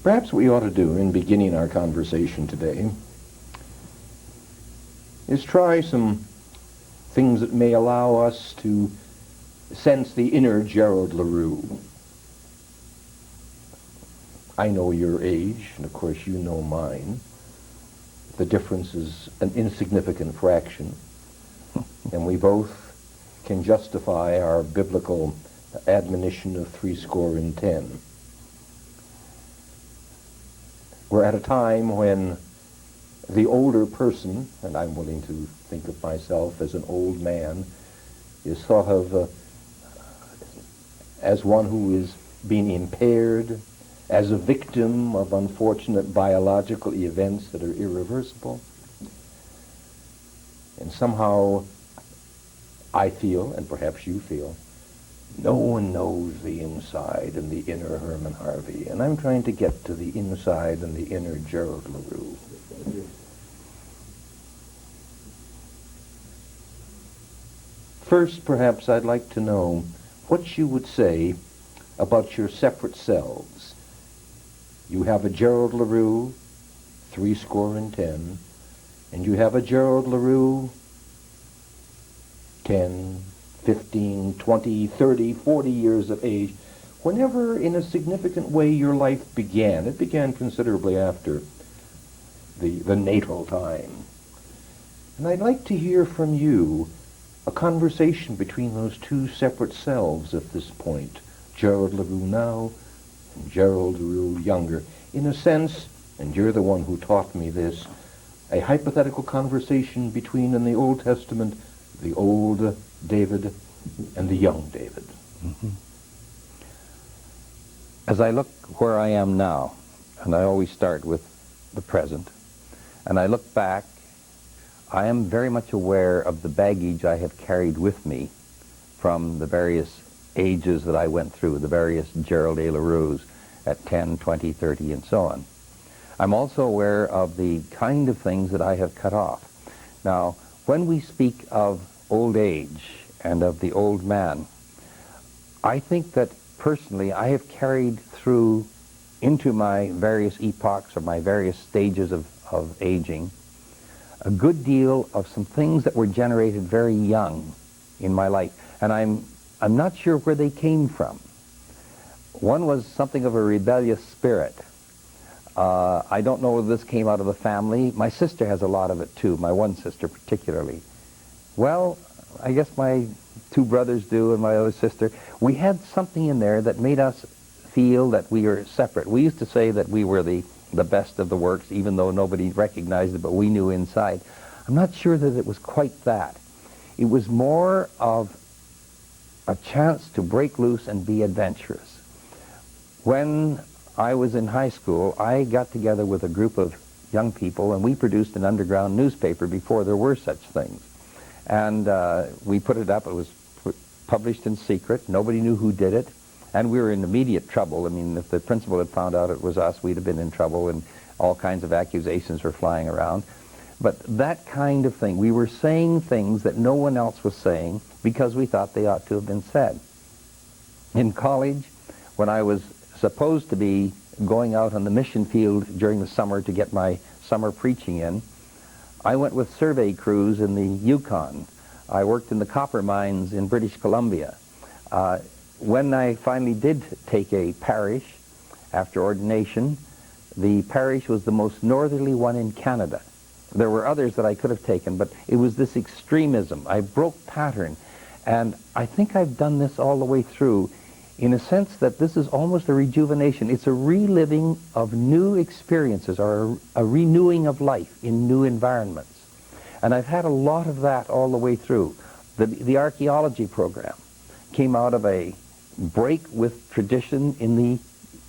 Perhaps what we ought to do in beginning our conversation today is try some things that may allow us to sense the inner Gerald Larue. I know your age, and of course you know mine. The difference is an insignificant fraction, and we both can justify our biblical admonition of 70. We're at a time when the older person, and I'm willing to think of myself as an old man, is thought of as one who is being impaired, as a victim of unfortunate biological events that are irreversible. And somehow I feel, and perhaps you feel, no one knows the inside and the inner Herman Harvey. And I'm trying to get to the inside and the inner Gerald Larue. First, perhaps I'd like to know what you would say about your separate selves. You have a Gerald Larue, 70, and you have a Gerald Larue, 10, 15, 20, 30, 40 years of age. Whenever, in a significant way, your life began, it began considerably after the natal time. And I'd like to hear from you a conversation between those two separate selves at this point, Gerald Larue now and Gerald Larue younger. In a sense, and you're the one who taught me this, a hypothetical conversation between, in the Old Testament, the old David and the young David. Mm-hmm. As I look where I am now, and I always start with the present, and I look back, I am very much aware of the baggage I have carried with me from the various ages that I went through, the various Gerald A. Larues at 10, 20, 30, and so on. I'm also aware of the kind of things that I have cut off. Now, when we speak of old age and of the old man, I think that personally I have carried through into my various epochs or my various stages of aging a good deal of some things that were generated very young in my life. And I'm not sure where they came from. One was something of a rebellious spirit. I don't know whether this came out of the family. My sister has a lot of it too, my one sister particularly. Well, I guess my two brothers do and my other sister. We had something in there that made us feel that we were separate. We used to say that we were the best of the works, even though nobody recognized it, but we knew inside. I'm not sure that it was quite that. It was more of a chance to break loose and be adventurous. When I was in high school, I got together with a group of young people, and we produced an underground newspaper before there were such things. And we put it up. It was published in secret. Nobody knew who did it. And we were in immediate trouble. I mean, if the principal had found out it was us, we'd have been in trouble, and all kinds of accusations were flying around. But that kind of thing, we were saying things that no one else was saying because we thought they ought to have been said. In college, when I was supposed to be going out on the mission field during the summer to get my summer preaching in, I went with survey crews in the Yukon. I worked in the copper mines in British Columbia. When I finally did take a parish after ordination, the parish was the most northerly one in Canada. There were others that I could have taken, but it was this extremism. I broke pattern, and I think I've done this all the way through in a sense that this is almost a rejuvenation. It's a reliving of new experiences or a renewing of life in new environments. And I've had a lot of that all the way through. The archaeology program came out of a break with tradition in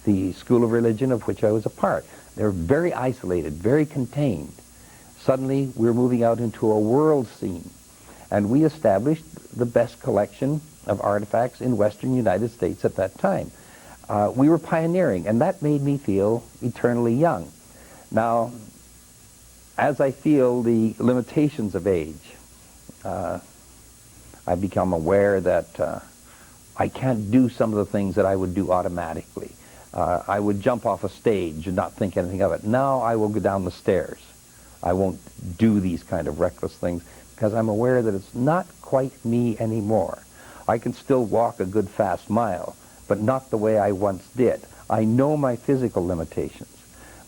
the school of religion of which I was a part. They were very isolated, very contained. Suddenly, we're moving out into a world scene, and we established the best collection of artifacts in western United States at that time. We were pioneering, and that made me feel eternally young. Now, as I feel the limitations of age, I've become aware that I can't do some of the things that I would do automatically. I would jump off a stage and not think anything of it. Now I will go down the stairs. I won't do these kind of reckless things because I'm aware that it's not quite me anymore. I can still walk a good fast mile, but not the way I once did. I know my physical limitations,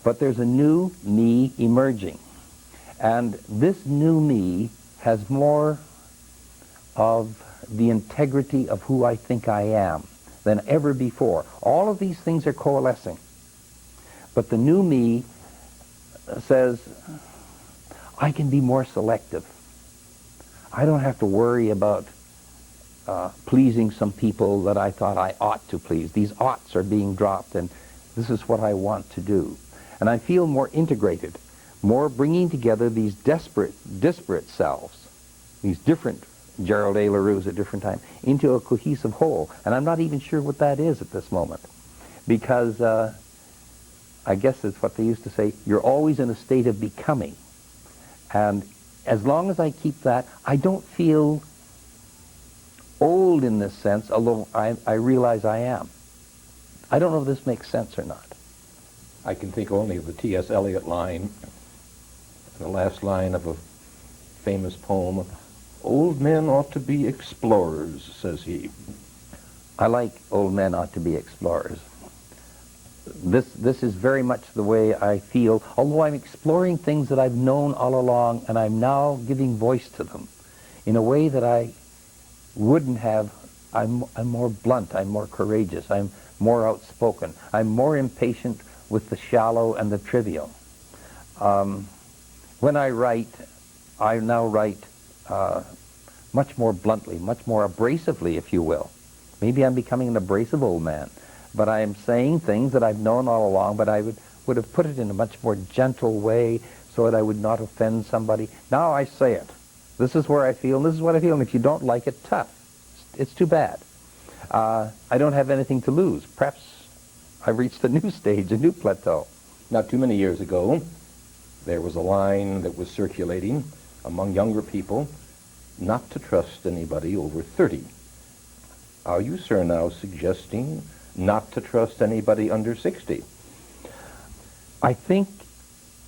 but there's a new me emerging. And this new me has more of the integrity of who I think I am than ever before. All of these things are coalescing. But the new me says, I can be more selective. I don't have to worry about pleasing some people that I thought I ought to please. These oughts are being dropped, and this is what I want to do. And I feel more integrated, more bringing together these disparate selves, these different Gerald A. Larue's at different times, into a cohesive whole. And I'm not even sure what that is at this moment. Because I guess it's what they used to say, you're always in a state of becoming. And as long as I keep that, I don't feel old in this sense, although I realize I am. I don't know if this makes sense or not. I can think only of the T.S. Eliot line, the last line of a famous poem, "Old men ought to be explorers," says he. I like old men ought to be explorers. This is very much the way I feel, although I'm exploring things that I've known all along, and I'm now giving voice to them in a way that I wouldn't have. I'm more blunt, I'm more courageous, I'm more outspoken, I'm more impatient with the shallow and the trivial. When I write, I now write much more bluntly, much more abrasively, if you will. Maybe I'm becoming an abrasive old man, but I am saying things that I've known all along, but I would have put it in a much more gentle way so that I would not offend somebody. Now I say it. This is where I feel, and this is what I feel, and if you don't like it, tough. It's too bad. I don't have anything to lose. Perhaps I've reached a new stage, a new plateau. Not too many years ago, there was a line that was circulating among younger people, not to trust anybody over 30. Are you, sir, now suggesting not to trust anybody under 60? I think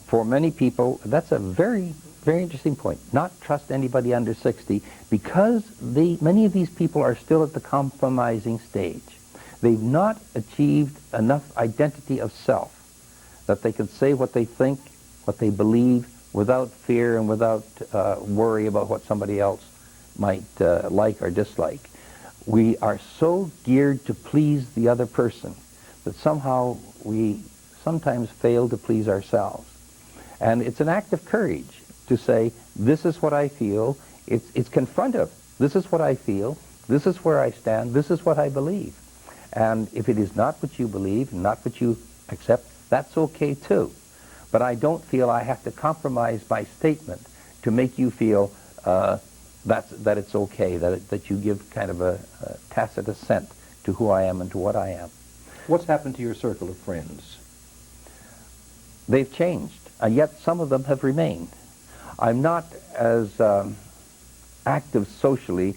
for many people, that's a very, very interesting point. Not trust anybody under 60 because many of these people are still at the compromising stage. They've not achieved enough identity of self that they can say what they think, what they believe, without fear and without worry about what somebody else might like or dislike. We are so geared to please the other person that somehow we sometimes fail to please ourselves. And it's an act of courage to say, this is what I feel. It's confrontive. This is what I feel. This is where I stand. This is what I believe. And if it is not what you believe, not what you accept, that's okay too. But I don't feel I have to compromise my statement to make you feel that it's okay, that you give kind of a tacit assent to who I am and to what I am. What's happened to your circle of friends? They've changed, and yet some of them have remained. I'm not as active socially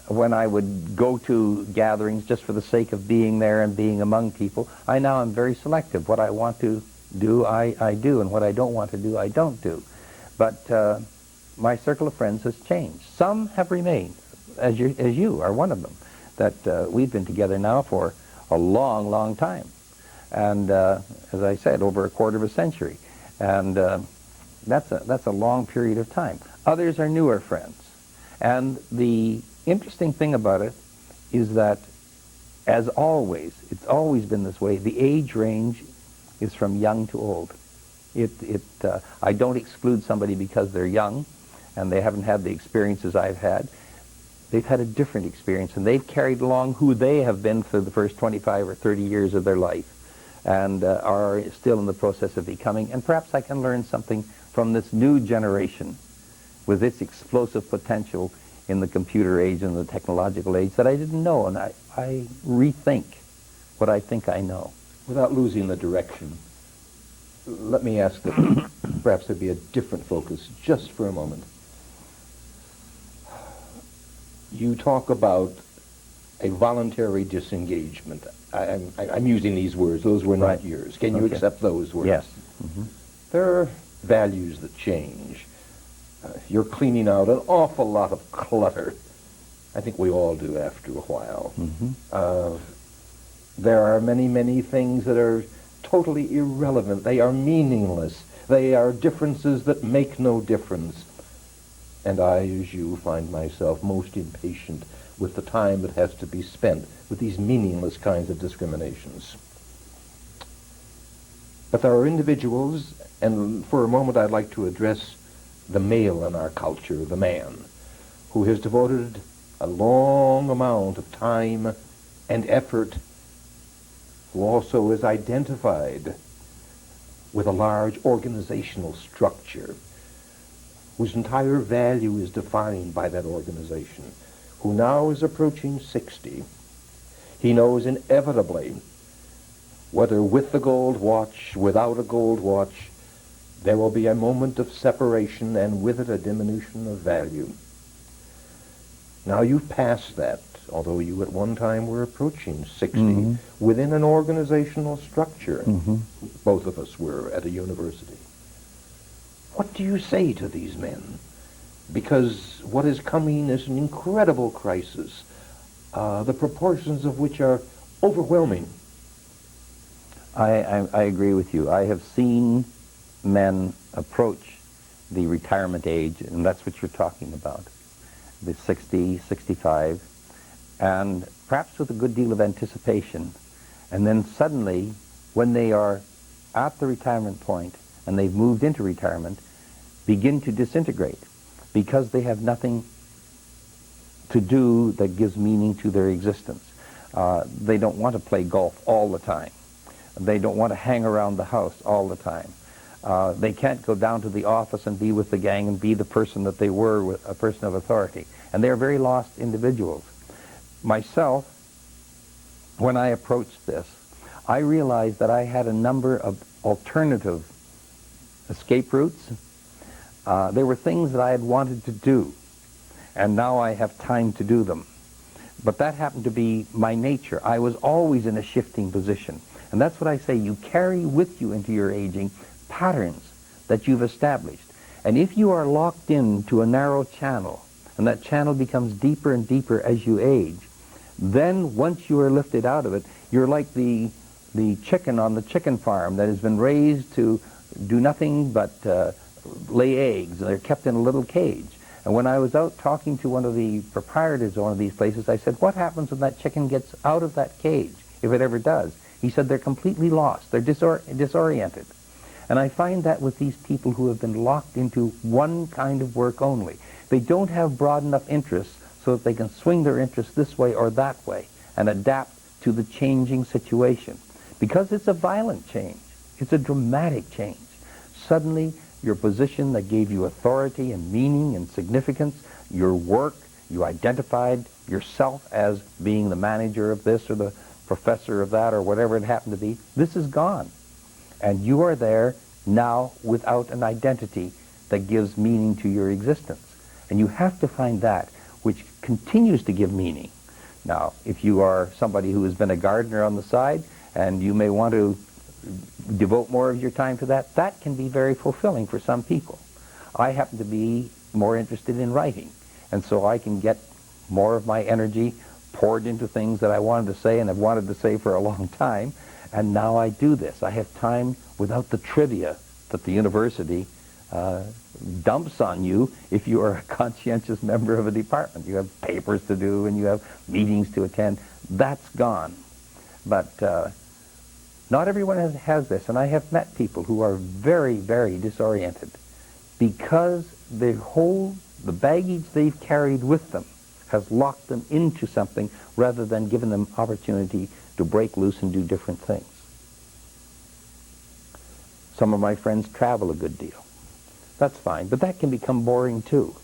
when I would go to gatherings just for the sake of being there and being among people. I now am very selective. What I want to do, I do, and what I don't want to do, I don't do. But my circle of friends has changed. Some have remained, as you are one of them, that we've been together now for a long, long time. And as I said, over a quarter of a century. And that's a long period of time. Others are newer friends. And the interesting thing about it is that, as always, it's always been this way, the age range is from young to old. I don't exclude somebody because they're young and they haven't had the experiences I've had. They've had a different experience, and they've carried along who they have been for the first 25 or 30 years of their life, and are still in the process of becoming. And perhaps I can learn something from this new generation with its explosive potential in the computer age and the technological age that I didn't know, and I rethink what I think I know. Without losing the direction, let me ask that perhaps there'd be a different focus just for a moment. You talk about a voluntary disengagement. I'm using these words. Those were not Right. yours. Can you Okay. accept those words? Yes. There are values that change. You're cleaning out an awful lot of clutter. I think we all do after a while. There are many, many things that are totally irrelevant. They are meaningless. They are differences that make no difference. And I, as you, find myself most impatient with the time that has to be spent with these meaningless kinds of discriminations. But there are individuals, and for a moment I'd like to address the male in our culture, the man, who has devoted a long amount of time and effort, who also is identified with a large organizational structure, whose entire value is defined by that organization, who now is approaching 60. He knows inevitably, whether with the gold watch, without a gold watch, there will be a moment of separation and with it a diminution of value. Now you've passed that, although you at one time were approaching 60, within an organizational structure. Both of us were at a university. What do you say to these men? Because what is coming is an incredible crisis, the proportions of which are overwhelming. I agree with you. I have seen men approach the retirement age, and that's what you're talking about, the 60, 65, and perhaps with a good deal of anticipation. And then suddenly, when they are at the retirement point and they've moved into retirement, begin to disintegrate because they have nothing to do that gives meaning to their existence. They don't want to play golf all the time. They don't want to hang around the house all the time. They can't go down to the office and be with the gang and be the person that they were, with a person of authority. And they're very lost individuals. Myself, when I approached this, I realized that I had a number of alternative escape routes. There were things that I had wanted to do, and now I have time to do them. But that happened to be my nature. I was always in a shifting position. And that's what I say, you carry with you into your aging patterns that you've established. And if you are locked into a narrow channel, and that channel becomes deeper and deeper as you age, then once you are lifted out of it, you're like the chicken on the chicken farm that has been raised to do nothing but lay eggs. They're kept in a little cage. And when I was out talking to one of the proprietors of one of these places, I said, what happens when that chicken gets out of that cage, if it ever does? He said, they're completely lost. They're disoriented. And I find that with these people who have been locked into one kind of work only. They don't have broad enough interests so that they can swing their interests this way or that way and adapt to the changing situation. Because it's a violent change. It's a dramatic change. Suddenly, your position that gave you authority and meaning and significance, your work, you identified yourself as being the manager of this or the professor of that or whatever it happened to be, this is gone. And you are there now without an identity that gives meaning to your existence. And you have to find that which continues to give meaning. Now, if you are somebody who has been a gardener on the side and you may want to devote more of your time to that, that can be very fulfilling for some people. I happen to be more interested in writing, and so I can get more of my energy poured into things that I wanted to say and have wanted to say for a long time, and now I do this. I have time without the trivia that the university dumps on you if you are a conscientious member of a department. You have papers to do and you have meetings to attend. That's gone. But not everyone has this, and I have met people who are very, very disoriented because the baggage they've carried with them has locked them into something rather than given them opportunity to break loose and do different things. Some of my friends travel a good deal. That's fine, but that can become boring too.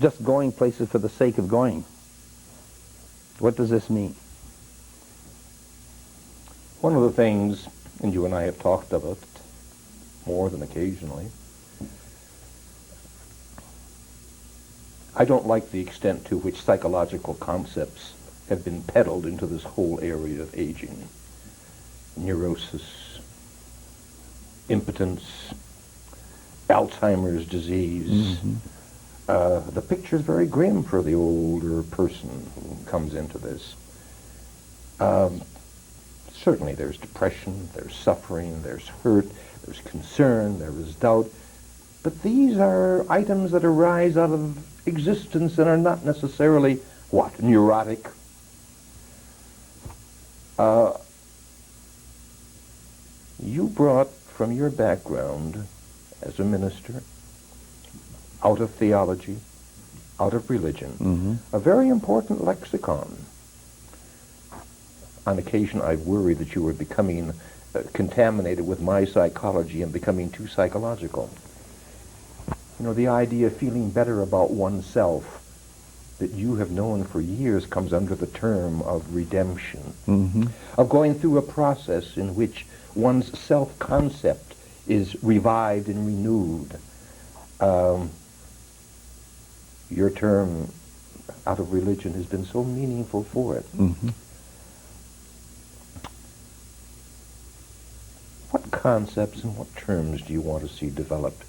Just going places for the sake of going. What does this mean? One of the things, and you and I have talked about it more than occasionally, I don't like the extent to which psychological concepts have been peddled into this whole area of aging. Neurosis, impotence, Alzheimer's disease. The picture is very grim for the older person who comes into this. Certainly there's depression, there's suffering, there's hurt, there's concern, there is doubt. But these are items that arise out of existence and are not necessarily, what, neurotic? You brought from your background as a minister, out of theology, out of religion, a very important lexicon. On occasion, I've worried that you were becoming contaminated with my psychology and becoming too psychological. You know, the idea of feeling better about oneself that you have known for years comes under the term of redemption, of going through a process in which one's self-concept is revived and renewed. Your term, out of religion, has been so meaningful for it. What concepts and what terms do you want to see developed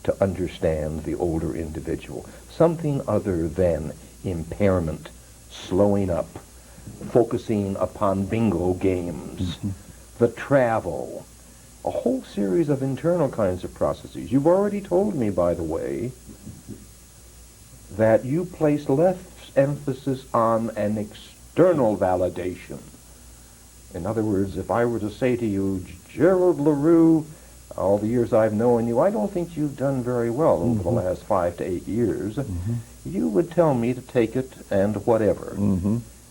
to understand the older individual? Something other than impairment, slowing up, focusing upon bingo games, the travel, a whole series of internal kinds of processes. You've already told me, by the way, that you place less emphasis on an external validation. In other words, if I were to say to you, Gerald Larue, all the years I've known you, I don't think you've done very well over the last 5 to 8 years, you would tell me to take it and whatever.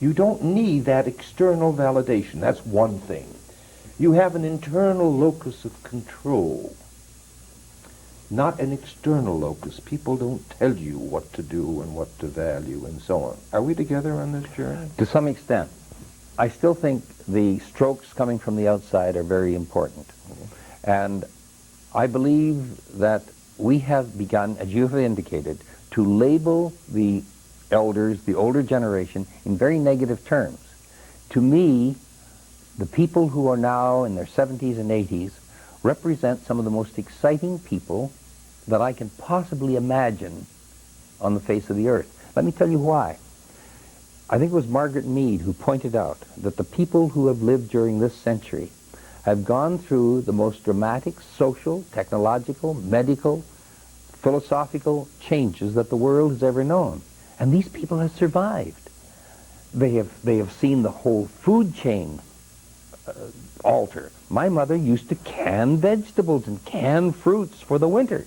You don't need that external validation. That's one thing. You have an internal locus of control, not an external locus. People don't tell you what to do and what to value and so on. Are we together on this journey? To some extent. I still think the strokes coming from the outside are very important. And I believe that we have begun, as you have indicated, to label the elders, the older generation, in very negative terms. To me, the people who are now in their 70s and 80s represent some of the most exciting people that I can possibly imagine on the face of the earth. Let me tell you why. I think it was Margaret Mead who pointed out that the people who have lived during this century have gone through the most dramatic social, technological, medical, philosophical changes that the world has ever known. And these people have survived. They have seen the whole food chain alter. My mother used to can vegetables and can fruits for the winter.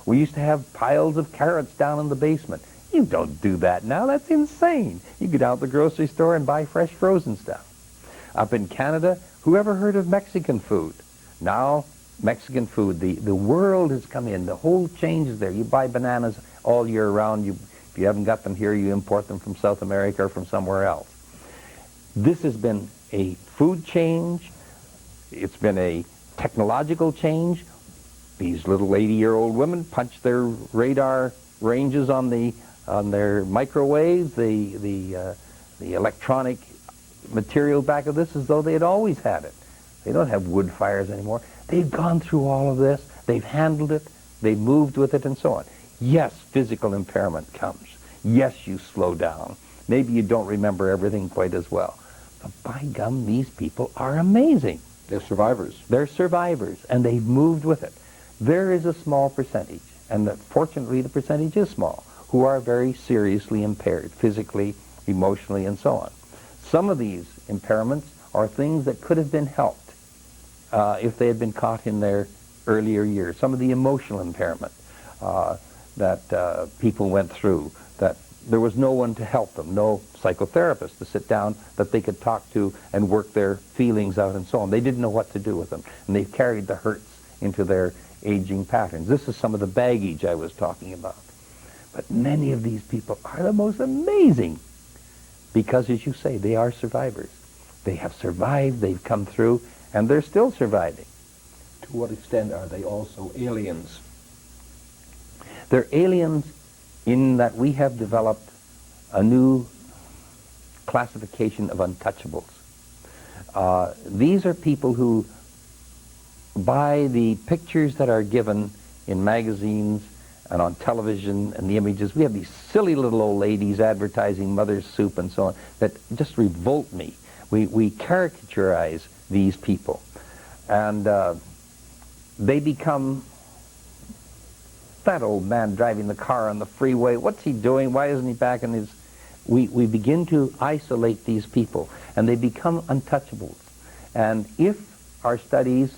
We used to have piles of carrots down in the basement. You don't do that now. That's insane. You go down to the grocery store and buy fresh frozen stuff. Up in Canada, who ever heard of Mexican food? Now, Mexican food, the world has come in. The whole change is there. You buy bananas all year round. If you haven't got them here, you import them from South America or from somewhere else. This has been a food change. It's been a technological change. These little 80-year-old women punch their radar ranges on their microwaves, the electronic material back of this, as though they had always had it. They don't have wood fires anymore. They've gone through all of this. They've handled it. They've moved with it and so on. Yes, physical impairment comes. Yes, you slow down. Maybe you don't remember everything quite as well. But by gum, these people are amazing. They're survivors. They're survivors, and they've moved with it. There is a small percentage, and fortunately the percentage is small, who are very seriously impaired, physically, emotionally, and so on. Some of these impairments are things that could have been helped if they had been caught in their earlier years. Some of the emotional impairment that people went through, that there was no one to help them, no psychotherapist to sit down that they could talk to and work their feelings out and so on. They didn't know what to do with them, and they've carried the hurts into their aging patterns. This is some of the baggage I was talking about. But many of these people are the most amazing because, as you say, they are survivors. They have survived, they've come through, and they're still surviving. To what extent are they also aliens? They're aliens in that we have developed a new classification of untouchables. These are people who, by the pictures that are given in magazines and on television and the images, we have these silly little old ladies advertising Mother's Soup and so on that just revolt me. We caricaturize these people, and they become that old man driving the car on the freeway. What's he doing? Why isn't he back in his... We begin to isolate these people, and they become untouchables. And if our studies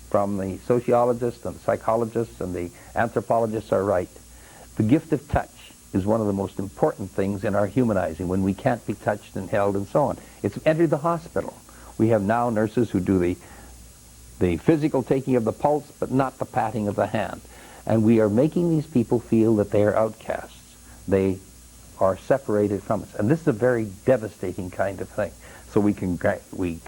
from the sociologists and the psychologists and the anthropologists are right, the gift of touch is one of the most important things in our humanizing, when we can't be touched and held and so on. It's entered the hospital. We have now nurses who do the physical taking of the pulse, but not the patting of the hand. And we are making these people feel that they are outcasts. They are separated from us. And this is a very devastating kind of thing. So we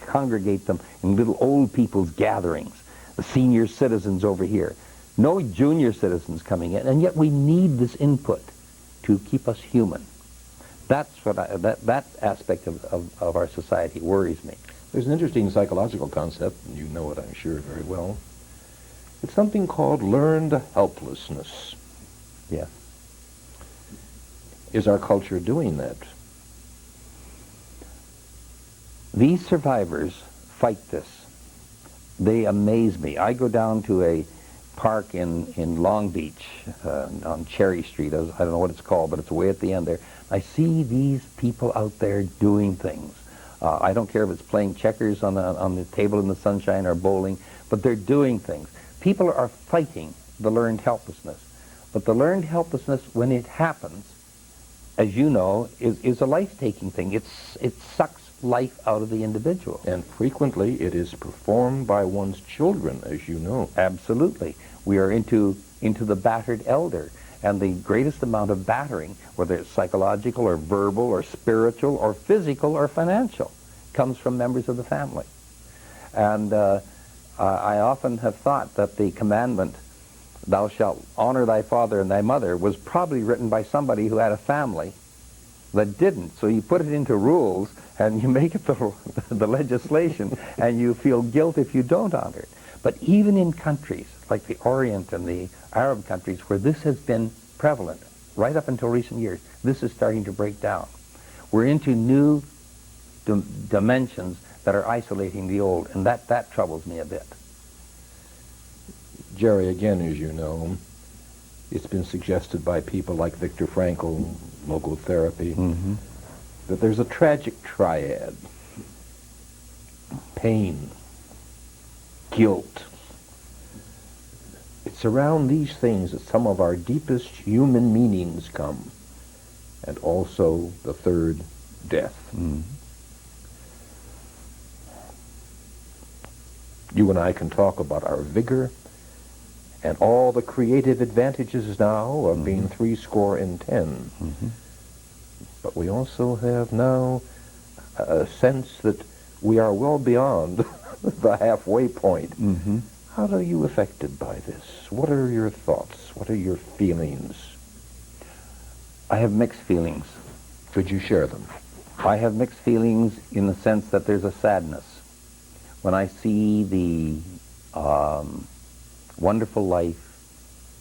congregate them in little old people's gatherings, the senior citizens over here. No junior citizens coming in, and yet we need this input to keep us human. That's what that aspect of our society worries me. There's an interesting psychological concept, and you know it, I'm sure, very well. It's something called learned helplessness. Yeah. Is our culture doing that? These survivors fight this. They amaze me. I go down to a park in Long Beach on Cherry Street. I don't know what it's called, but it's way at the end there. I see these people out there doing things. I don't care if it's playing checkers on the table in the sunshine or bowling, but they're doing things. People are fighting the learned helplessness. But the learned helplessness, when it happens, as you know, is a life-taking thing. It sucks life out of the individual. And frequently it is performed by one's children, as you know. Absolutely. We are into the battered elder. And the greatest amount of battering, whether it's psychological or verbal or spiritual or physical or financial, comes from members of the family. And I often have thought that the commandment, thou shalt honor thy father and thy mother, was probably written by somebody who had a family that didn't. So you put it into rules and you make it the legislation, and you feel guilt if you don't honor it. But even in countries like the Orient and the Arab countries where this has been prevalent, right up until recent years, this is starting to break down. We're into new dimensions that are isolating the old, and that troubles me a bit. Jerry, again, as you know, it's been suggested by people like Viktor Frankl, logotherapy, that there's a tragic triad: pain, guilt. It's around these things that some of our deepest human meanings come, and also the third, death. You and I can talk about our vigor and all the creative advantages now of being 70. But we also have now a sense that we are well beyond the halfway point. How are you affected by this? What are your thoughts? What are your feelings? I have mixed feelings. Could you share them? I have mixed feelings in the sense that there's a sadness. When I see the wonderful life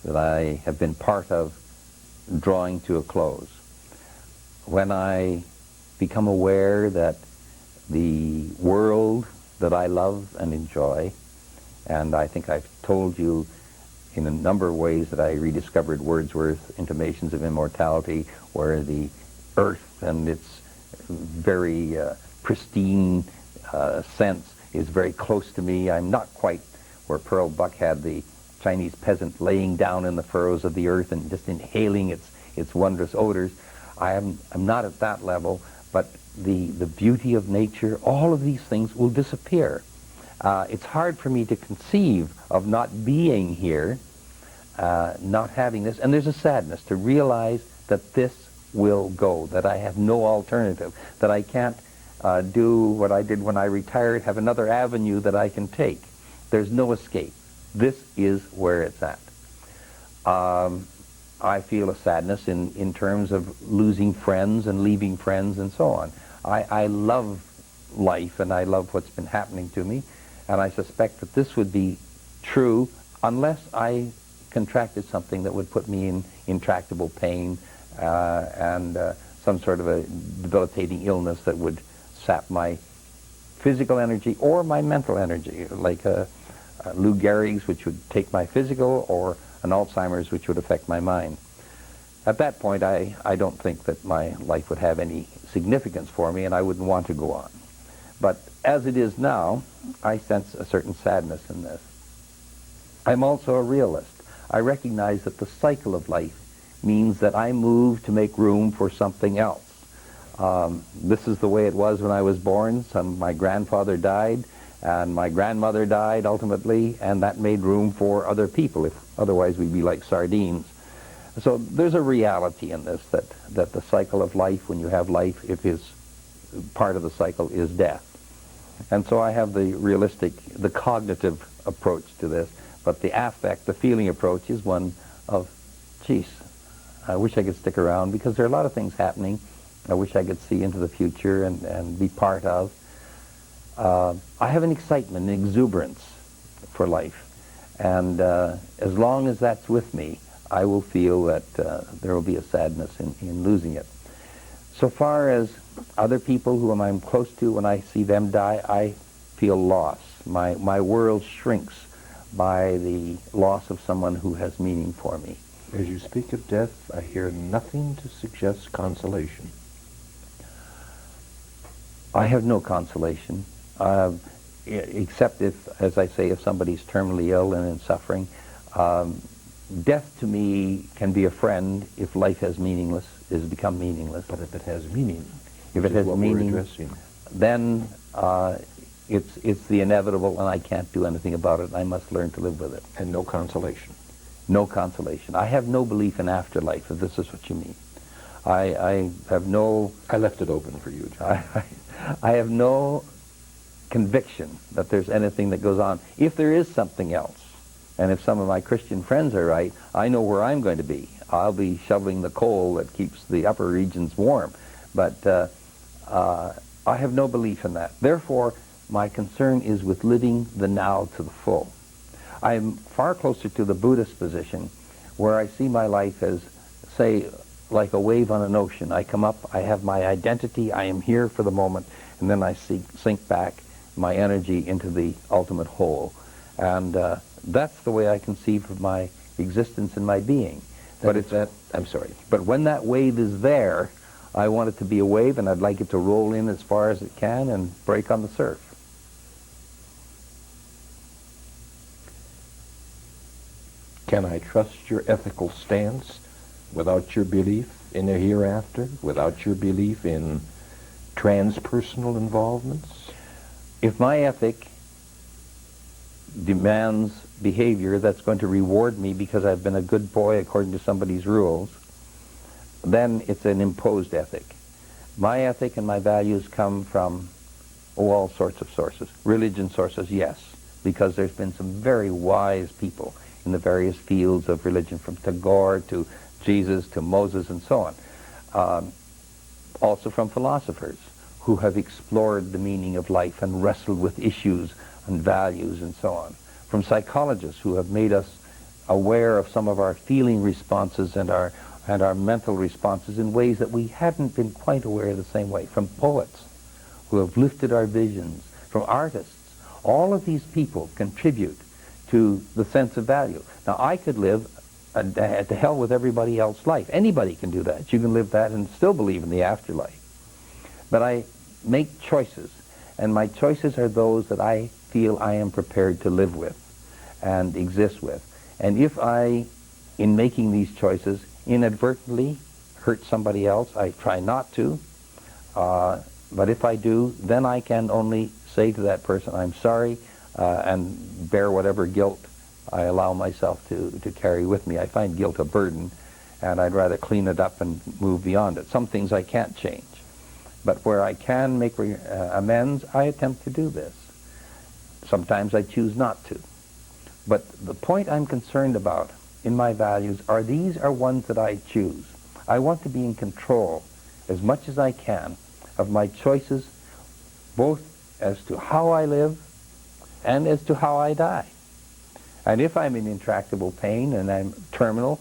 that I have been part of drawing to a close, when I become aware that the world that I love and enjoy, and I think I've told you in a number of ways that I rediscovered Wordsworth's Intimations of Immortality, where the earth and its very pristine sense is very close to me. I'm not quite where Pearl Buck had the Chinese peasant laying down in the furrows of the earth and just inhaling its wondrous odors. I'm not at that level, but the beauty of nature, all of these things will disappear. It's hard for me to conceive of not being here, not having this, and there's a sadness to realize that this will go, that I have no alternative, that I can't do what I did when I retired, have another avenue that I can take. There's no escape. This is where it's at. I feel a sadness in terms of losing friends and leaving friends and so on. I love life, and I love what's been happening to me, and I suspect that this would be true unless I contracted something that would put me in intractable pain and some sort of a debilitating illness that would sap my physical energy or my mental energy, like Lou Gehrig's, which would take my physical, or an Alzheimer's, which would affect my mind. At that point, I don't think that my life would have any significance for me, and I wouldn't want to go on. But as it is now, I sense a certain sadness in this. I'm also a realist. I recognize that the cycle of life means that I move to make room for something else. This is the way it was when I was born. My grandfather died, and my grandmother died ultimately, and that made room for other people. Otherwise, we'd be like sardines. So there's a reality in this, that the cycle of life, when you have life, if is part of the cycle, is death. And so I have the realistic, the cognitive approach to this, but the affect, the feeling approach is one of, geez, I wish I could stick around, because there are a lot of things happening I wish I could see into the future and be part of. I have an excitement, an exuberance for life, and as long as that's with me, I will feel that there will be a sadness in losing it. So far as other people whom I'm close to, when I see them die, I feel loss. My world shrinks by the loss of someone who has meaning for me. As you speak of death, I hear nothing to suggest consolation. I have no consolation, except if, as I say, if somebody's terminally ill and in suffering. Death to me can be a friend if life has become meaningless. But if it has meaning, if it has meaning, then it's the inevitable, and I can't do anything about it. I must learn to live with it. And no consolation. No consolation. I have no belief in afterlife, if this is what you mean. I have no... I left it open for you, John. I have no conviction that there's anything that goes on. If there is something else, and if some of my Christian friends are right, I know where I'm going to be. I'll be shoveling the coal that keeps the upper regions warm. But I have no belief in that. Therefore, my concern is with living the now to the full. I'm far closer to the Buddhist position, where I see my life as, say, like a wave on an ocean. I come up, I have my identity, I am here for the moment, and then I sink back my energy into the ultimate whole. And that's the way I conceive of my existence and my being. I'm sorry. But when that wave is there, I want it to be a wave, and I'd like it to roll in as far as it can and break on the surf. Can I trust your ethical stance without your belief in a hereafter, without your belief in transpersonal involvements? If my ethic demands behavior that's going to reward me because I've been a good boy according to somebody's rules, then it's an imposed ethic. My ethic and my values come from all sorts of sources. Religion sources, yes, because there's been some very wise people in the various fields of religion, from Tagore to Jesus to Moses and so on. Also from philosophers who have explored the meaning of life and wrestled with issues and values and so on. From psychologists who have made us aware of some of our feeling responses and our mental responses in ways that we hadn't been quite aware the same way. From poets who have lifted our visions. From artists. All of these people contribute to the sense of value. Now, I could live to hell with everybody else's life. Anybody can do that. You can live that and still believe in the afterlife. But I make choices, and my choices are those that I feel I am prepared to live with and exist with. And if I, in making these choices, inadvertently hurt somebody else, I try not to. But if I do, then I can only say to that person, I'm sorry, and bear whatever guilt I allow myself to carry with me. I find guilt a burden, and I'd rather clean it up and move beyond it. Some things I can't change. But where I can make amends, I attempt to do this. Sometimes I choose not to. But the point I'm concerned about in my values are these are ones that I choose. I want to be in control as much as I can of my choices, both as to how I live and as to how I die. And if I'm in intractable pain and I'm terminal,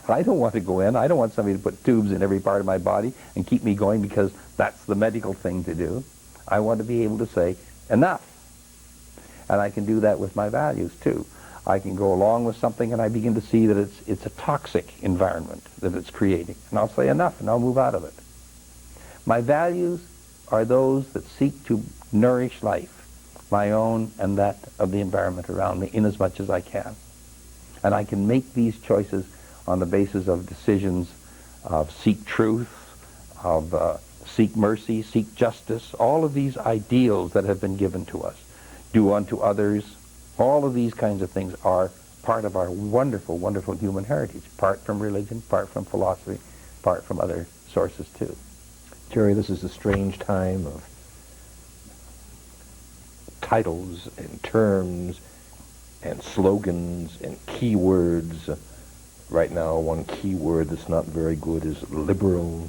I don't want to go in. I don't want somebody to put tubes in every part of my body and keep me going because that's the medical thing to do. I want to be able to say, enough. And I can do that with my values, too. I can go along with something and I begin to see that it's a toxic environment that it's creating. And I'll say enough and I'll move out of it. My values are those that seek to nourish life, my own and that of the environment around me, in as much as I can. And I can make these choices on the basis of decisions of seek truth, of seek mercy, seek justice, all of these ideals that have been given to us. Do unto others. All of these kinds of things are part of our wonderful, wonderful human heritage, part from religion, part from philosophy, part from other sources too. Jerry, this is a strange time of titles and terms and slogans and keywords. Right now, one keyword that's not very good is liberal.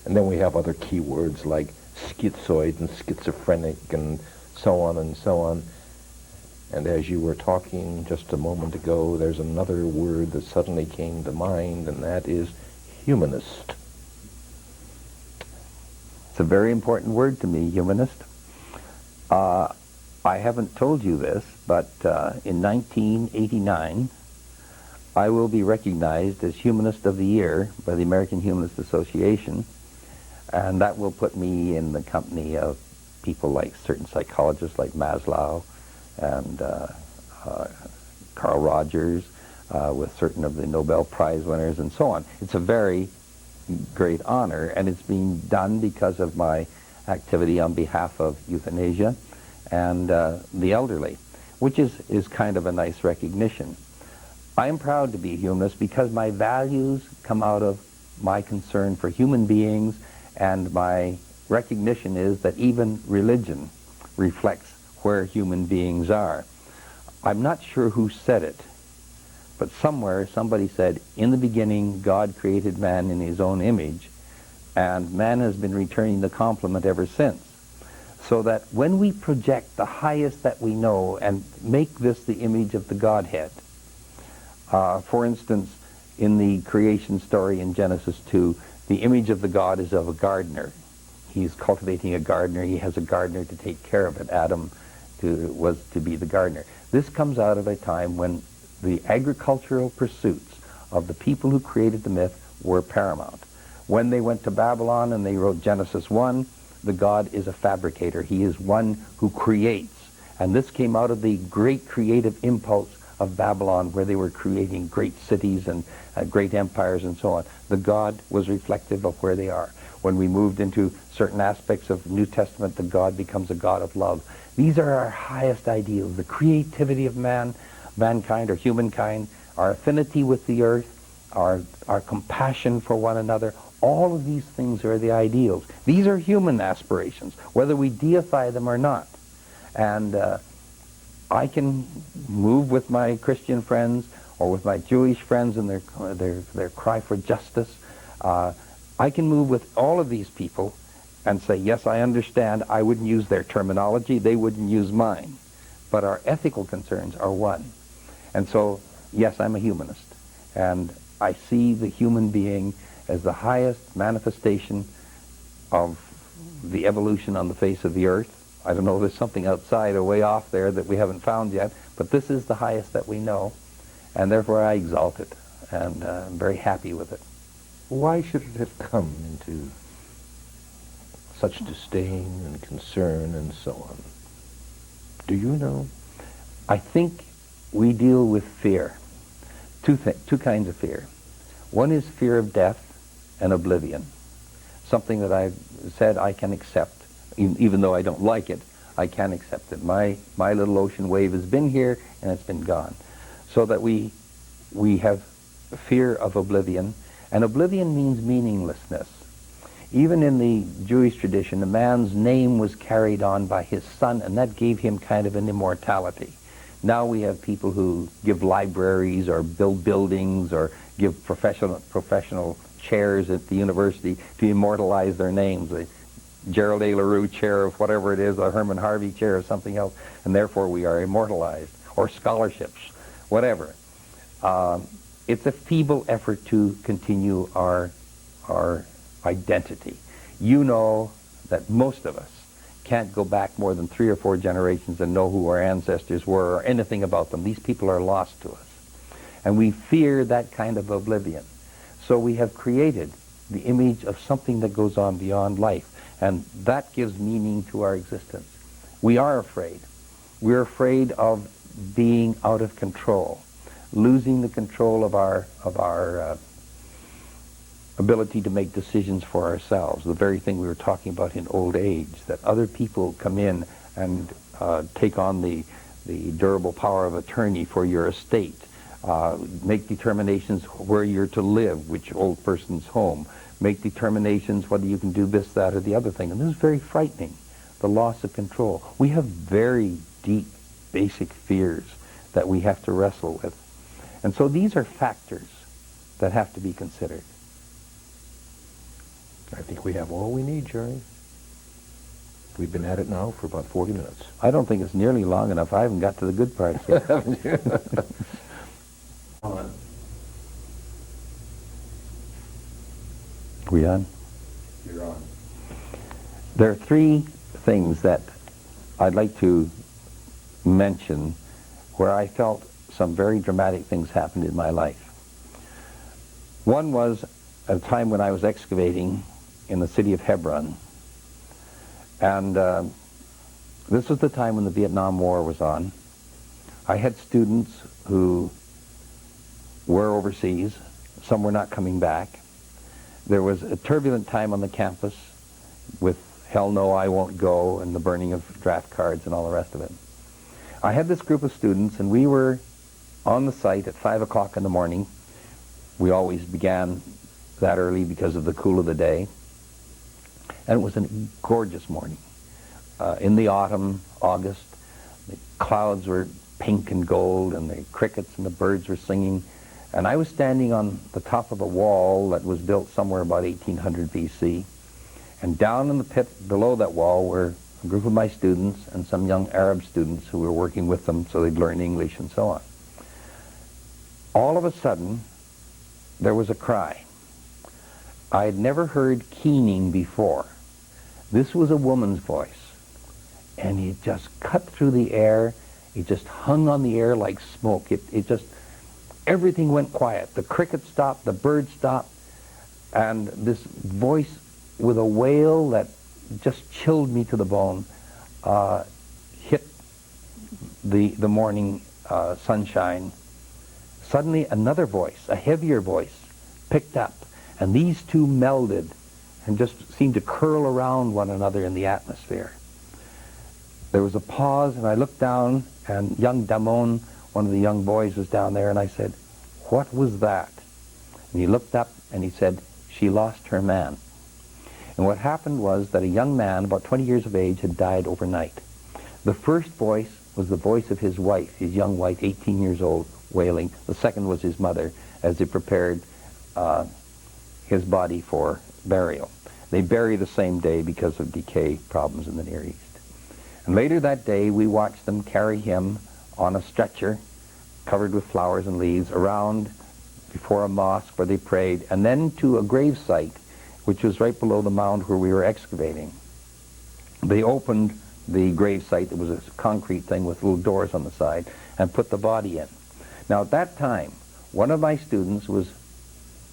And then we have other keywords like schizoid and schizophrenic and so on and so on. And as you were talking just a moment ago, there's another word that suddenly came to mind, and that is humanist. It's a very important word to me, humanist. I haven't told you this, but in 1989, I will be recognized as Humanist of the Year by the American Humanist Association, and that will put me in the company of people like certain psychologists like Maslow and Carl Rogers, with certain of the Nobel Prize winners and so on. It's a very great honor, and it's being done because of my activity on behalf of euthanasia and the elderly, which is kind of a nice recognition. I am proud to be a humanist because my values come out of my concern for human beings, and my recognition is that even religion reflects where human beings are. I'm not sure who said it, but somewhere somebody said, in the beginning God created man in his own image, and man has been returning the compliment ever since. So that when we project the highest that we know and make this the image of the Godhead, for instance, in the creation story in Genesis 2, the image of the God is of a gardener. He's cultivating a gardener. He has a gardener to take care of it. Adam was to be the gardener. This comes out of a time when the agricultural pursuits of the people who created the myth were paramount. When they went to Babylon and they wrote Genesis 1, the God is a fabricator. He is one who creates. And this came out of the great creative impulse of Babylon, where they were creating great cities and great empires and so on. The God was reflective of where they are. When we moved into certain aspects of New Testament, the God becomes a God of love. These are our highest ideals, the creativity of mankind or humankind, our affinity with the earth, our compassion for one another. All of these things are the ideals. These are human aspirations, whether we deify them or not. And I can move with my Christian friends or with my Jewish friends in their cry for justice. I can move with all of these people and say, yes, I understand. I wouldn't use their terminology. They wouldn't use mine. But our ethical concerns are one. And so, yes, I'm a humanist. And I see the human being as the highest manifestation of the evolution on the face of the earth. I don't know, there's something outside or way off there that we haven't found yet, but this is the highest that we know, and therefore I exalt it, and I'm very happy with it. Why should it have come into such disdain and concern and so on? Do you know? I think we deal with fear, two kinds of fear. One is fear of death and oblivion, something that I've said I can accept. Even though I don't like it, I can accept it. My little ocean wave has been here and it's been gone. So that we have fear of oblivion, and oblivion means meaninglessness. Even in the Jewish tradition, a man's name was carried on by his son, and that gave him kind of an immortality. Now we have people who give libraries or build buildings or give professional chairs at the university to immortalize their names. Gerald A. Larue chair of whatever it is, a Herman Harvey chair or something else, and therefore we are immortalized, or scholarships, whatever. It's a feeble effort to continue our identity. You know that most of us can't go back more than 3 or 4 generations and know who our ancestors were or anything about them. These people are lost to us. And we fear that kind of oblivion. So we have created the image of something that goes on beyond life. And that gives meaning to our existence. We are afraid. We're afraid of being out of control, losing the control of our ability to make decisions for ourselves, the very thing we were talking about in old age, that other people come in and take on the durable power of attorney for your estate, make determinations where you're to live, which old person's home, make determinations whether you can do this, that, or the other thing. And this is very frightening, the loss of control. We have very deep, basic fears that we have to wrestle with. And so these are factors that have to be considered. I think we have all we need, Jerry. We've been at it now for about 40 minutes. I don't think it's nearly long enough. I haven't got to the good parts yet. Haven't you? On. We on? You're on. There are 3 things that I'd like to mention where I felt some very dramatic things happened in my life. One was at a time when I was excavating in the city of Hebron. And this was the time when the Vietnam War was on. I had students who were overseas. Some were not coming back. There was a turbulent time on the campus with hell no, I won't go, and the burning of draft cards and all the rest of it. I had this group of students, and we were on the site at 5 o'clock in the morning. We always began that early because of the cool of the day. And it was a gorgeous morning. In the autumn, August, the clouds were pink and gold, and the crickets and the birds were singing. And I was standing on the top of a wall that was built somewhere about 1800 BC. And down in the pit below that wall were a group of my students and some young Arab students who were working with them so they'd learn English and so on. All of a sudden, there was a cry. I had never heard keening before. This was a woman's voice. And it just cut through the air. It just hung on the air like smoke. Everything went quiet. The crickets stopped, the birds stopped, and this voice with a wail that just chilled me to the bone hit the morning sunshine. Suddenly another voice, a heavier voice, picked up, and these two melded and just seemed to curl around one another in the atmosphere. There was a pause, and I looked down, and young Damon, one of the young boys, was down there, and I said, "What was that?" And he looked up, and he said, "She lost her man." And what happened was that a young man, about 20 years of age, had died overnight. The first voice was the voice of his wife, his young wife, 18 years old, wailing. The second was his mother, as they prepared his body for burial. They bury the same day because of decay problems in the Near East. And later that day, we watched them carry him on a stretcher, covered with flowers and leaves, around before a mosque where they prayed, and then to a grave site, which was right below the mound where we were excavating. They opened the grave site, it was a concrete thing with little doors on the side, and put the body in. Now at that time, one of my students was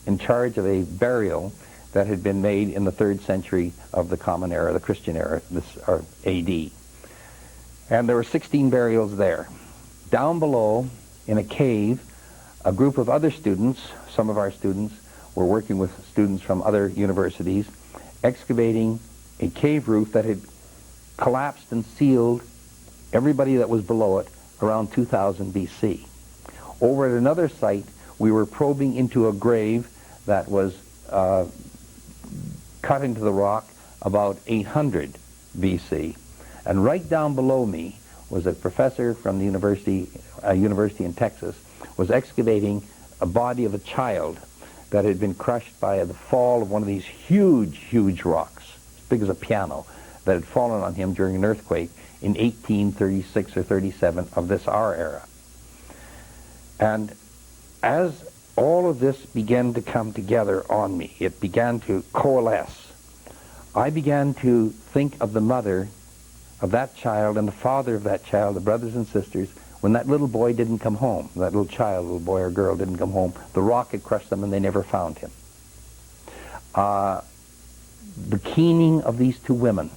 in charge of a burial that had been made in the 3rd century of the Common Era, the Christian era, or AD. And there were 16 burials there. Down below, in a cave, a group of other students, some of our students, were working with students from other universities, excavating a cave roof that had collapsed and sealed everybody that was below it around 2000 BC. Over at another site, we were probing into a grave that was cut into the rock about 800 BC. And right down below me was a professor from the university in Texas, was excavating a body of a child that had been crushed by the fall of one of these huge, huge rocks, big as a piano, that had fallen on him during an earthquake in 1836 or 37 of this our era. And as all of this began to come together on me, it began to coalesce, I began to think of the mother of that child and the father of that child, the brothers and sisters, when that little boy didn't come home, that little child, little boy or girl didn't come home. The rock had crushed them and they never found him. The keening of these two women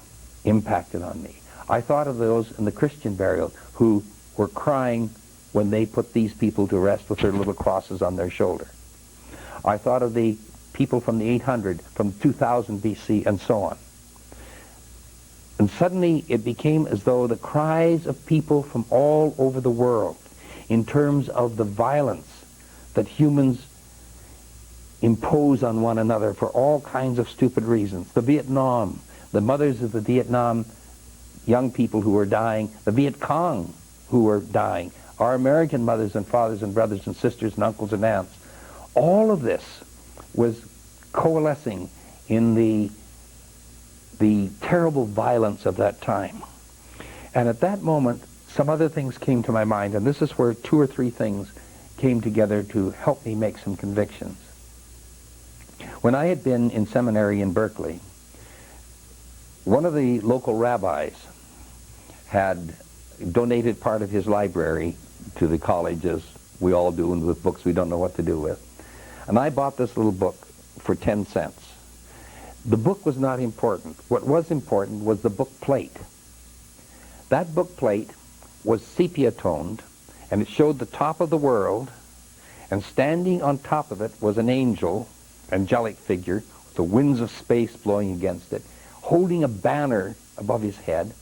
impacted on me. I thought of those in the Christian burial who were crying when they put these people to rest with their little crosses on their shoulder. I thought of the people from the 800, from 2000 BC, and so on. And suddenly it became as though the cries of people from all over the world in terms of the violence that humans impose on one another for all kinds of stupid reasons. The Vietnam, the mothers of the Vietnam young people who were dying, the Viet Cong who were dying, our American mothers and fathers and brothers and sisters and uncles and aunts. All of this was coalescing in the terrible violence of that time. And at that moment, some other things came to my mind, and this is where two or three things came together to help me make some convictions. When I had been in seminary in Berkeley, one of the local rabbis had donated part of his library to the college, as we all do, and with books we don't know what to do with. And I bought this little book for 10 cents. The book was not important. What was important was the book plate. That book plate was sepia-toned, and it showed the top of the world, and standing on top of it was an angel, angelic figure, with the winds of space blowing against it, holding a banner above his head,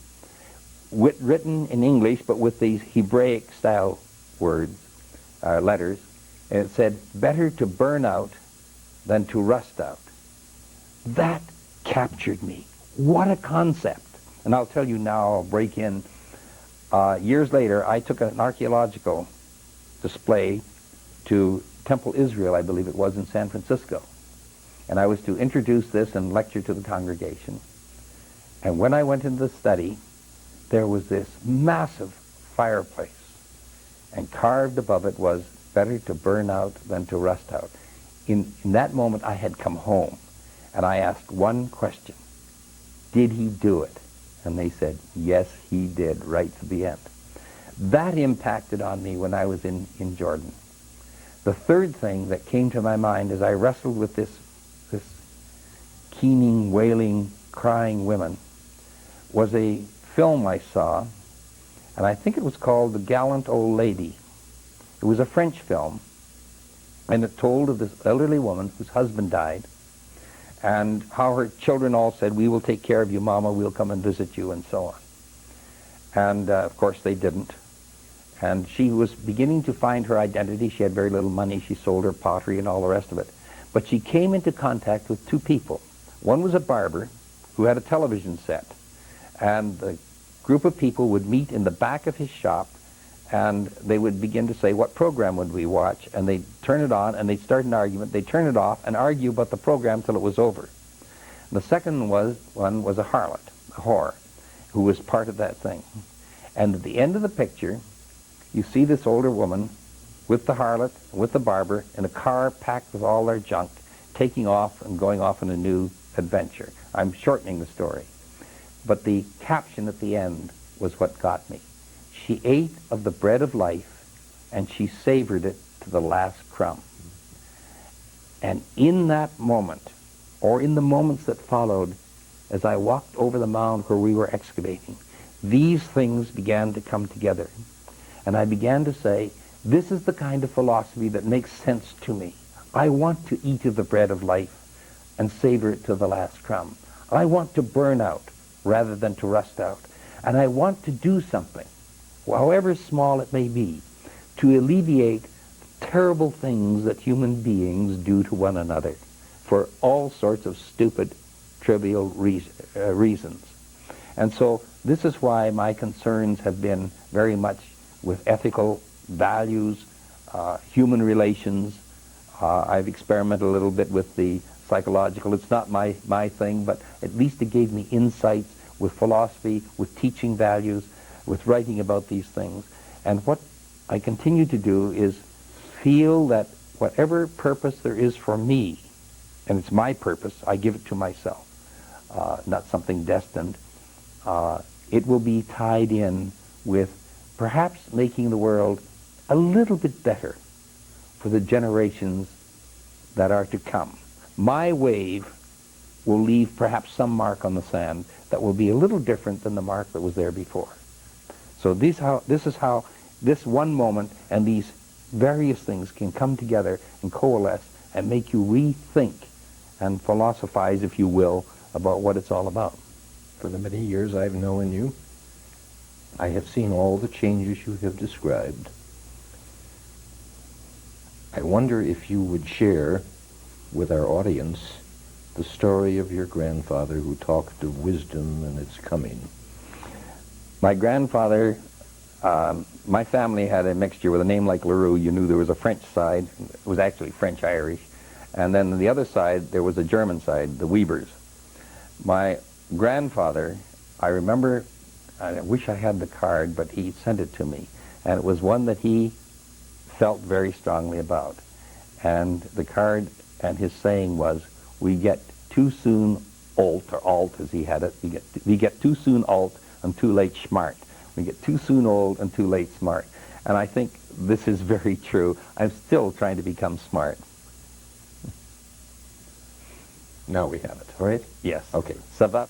written in English, but with these Hebraic-style words, letters, and it said, "Better to burn out than to rust out." That captured me. What a concept. And I'll tell you now, I'll break in. Years later, I took an archaeological display to Temple Israel, I believe it was, in San Francisco. And I was to introduce this and lecture to the congregation. And when I went into the study, there was this massive fireplace. And carved above it was, "Better to burn out than to rust out." In that moment, I had come home. And I asked one question: did he do it? And they said, yes, he did, right to the end. That impacted on me when I was in Jordan. The third thing that came to my mind as I wrestled with this keening, wailing, crying women was a film I saw, and I think it was called The Gallant Old Lady. It was a French film, and it told of this elderly woman whose husband died, and how her children all said, "We will take care of you, Mama, we'll come and visit you," and so on. And of course they didn't. And she was beginning to find her identity. She had very little money. She sold her pottery and all the rest of it. But she came into contact with two people. One was a barber who had a television set. And the group of people would meet in the back of his shop, and they would begin to say, "What program would we watch?" And they'd turn it on, and they'd start an argument. They'd turn it off and argue about the program till it was over. And the second one was a harlot, a whore, who was part of that thing. And at the end of the picture, you see this older woman with the harlot, with the barber, in a car packed with all their junk, taking off and going off on a new adventure. I'm shortening the story. But the caption at the end was what got me. She ate of the bread of life, and she savored it to the last crumb. And in that moment, or in the moments that followed, as I walked over the mound where we were excavating, these things began to come together. And I began to say, this is the kind of philosophy that makes sense to me. I want to eat of the bread of life and savor it to the last crumb. I want to burn out rather than to rust out. And I want to do something, however small it may be, to alleviate the terrible things that human beings do to one another for all sorts of stupid, trivial reasons. And so this is why my concerns have been very much with ethical values, human relations. I've experimented a little bit with the psychological. It's not my thing, but at least it gave me insights with philosophy, with teaching values, with writing about these things. And what I continue to do is feel that whatever purpose there is for me, and it's my purpose, I give it to myself, not something destined, it will be tied in with perhaps making the world a little bit better for the generations that are to come. My wave will leave perhaps some mark on the sand that will be a little different than the mark that was there before. So this is how this one moment and these various things can come together and coalesce and make you rethink and philosophize, if you will, about what it's all about. For the many years I've known you, I have seen all the changes you have described. I wonder if you would share with our audience the story of your grandfather who talked of wisdom and its coming. My grandfather, my family had a mixture with a name like Larue. You knew there was a French side. It was actually French-Irish. And then on the other side, there was a German side, the Weibers. My grandfather, I remember, I wish I had the card, but he sent it to me. And it was one that he felt very strongly about. And the card and his saying was, we get too soon old, or alt as he had it, we get too soon alt and too late smart. We get too soon old and too late smart. And I think this is very true. I'm still trying to become smart. Now we have it, all right? Yes. Okay. Ça va?